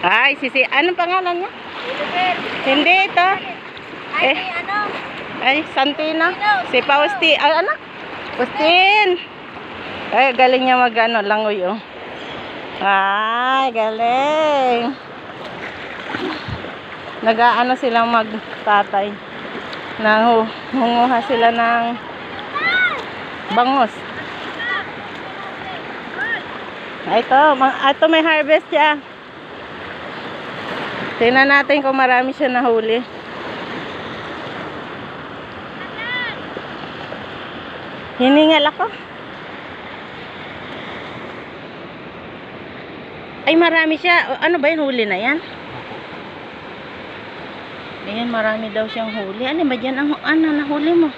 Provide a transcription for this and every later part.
Ay, anong pangalan niya? Oliver. Hindi ito. Ay, Eh. ano? Ay, Santina. Si Pausti. Ay, ano? Austin. Ay, galing niya mag-ano, langoy, oh. Ay, galing. Nag-aano silang magtatay. Nangunguha sila ng bangos. Ito may harvest siya. Tingnan natin kung marami siya nahuli. Hiningal ako. Ay, marami siya. Ano ba yun? Huli na yan? Ayan, marami daw siyang huli. Ano ba dyan? Ano nahuli mo?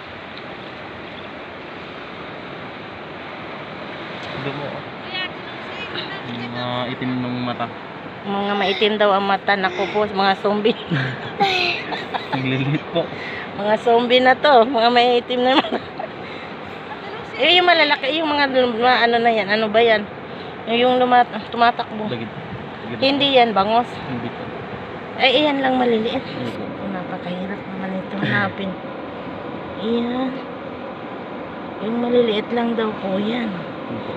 Dumo. Mga itim ng mata. Mga maitim daw ang mata. Naku po, mga zombie. Naglilit po. Mga zombie na to. Mga maitim na mata. Eh, yung malalaki, yung mga ano na yan. Ano ba yan? Yung tumatakbo. Dagit. Hindi yan, bangos. Hindi po. Ay, iyan lang maliliit. Hindi po. Napakahirap naman ito hanapin. Iyan. Yung maliliit lang daw po yan. Hindi po.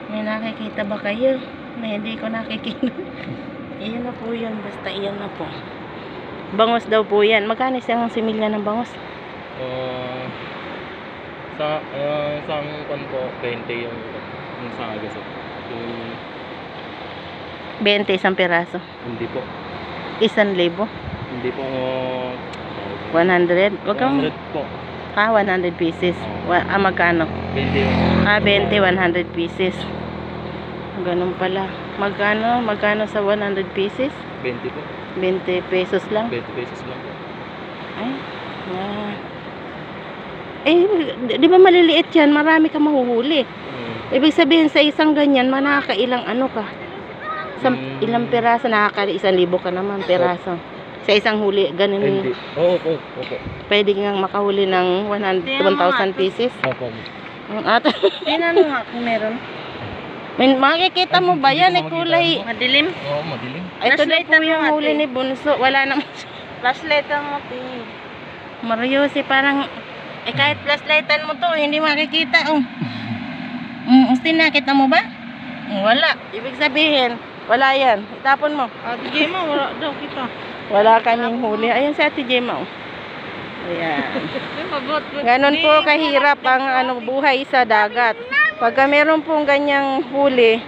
May nakikita ba kayo? Na hindi ko nakikita. Iyan na po yan. Basta iyan na po. Bangos daw po yan. Magkano siyang similya ng bangos? Sa kon po 20 yung sa agasot. Yung 20 isang piraso. hindi po. 1,000. Hindi po 100. Wag kang 100 po. 100 pieces. Magkano? 20 yung 20, 100 pieces. Ganun pala. Magkano sa 100 pieces? 20 po. 20 pesos lang. 20 pesos lang po. Ay, di ba maliliit yan? Marami ka mahuhuli. Ibig sabihin sa isang ganyan, nakakailang ano ka? Ilang peraso, nakaka-1,000 ka naman peraso. Sa isang huli, ganun. Hindi. Opo. Pwede kang makahuli ng 1,000 pieces. Opo. Tingnan mo nga kung meron. Makikita mo ba yan? Kulay. Madilim? Oo, madilim. Ito na po yung huli ni Bunso. Wala naman. Flashlightan mo, Mariusi, parang kahit flashlightan mo to, hindi makikita. Austin, nakita mo ba? Wala. Ibig sabihin, wala yan. Itapon mo. Ate Gemma, wala daw kita. Wala kaming huli. Ayan si Ate Gemma. Ayan. Ganon po kahirap ang buhay sa dagat. Pagka meron pong ganyang huli,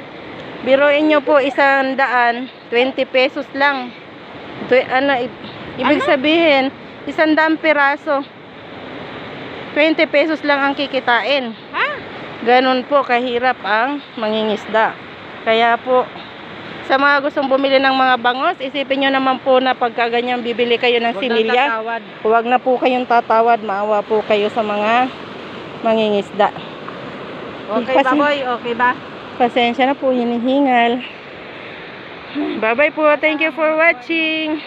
biruin nyo po 100, 20 pesos lang. Ibig sabihin, 100 piraso, 20 pesos lang ang kikitain. Ha? Ganon po kahirap ang mangingisda. Kaya po, sa mga gustong bumili ng mga bangos, isipin nyo naman po na pagka ganyan bibili kayo ng similya, huwag na po kayong tatawad, maawa po kayo sa mga mangingisda. Okay ba, boy? Okay ba? Pasensya na po, hinihingal. Bye bye po, thank you for watching.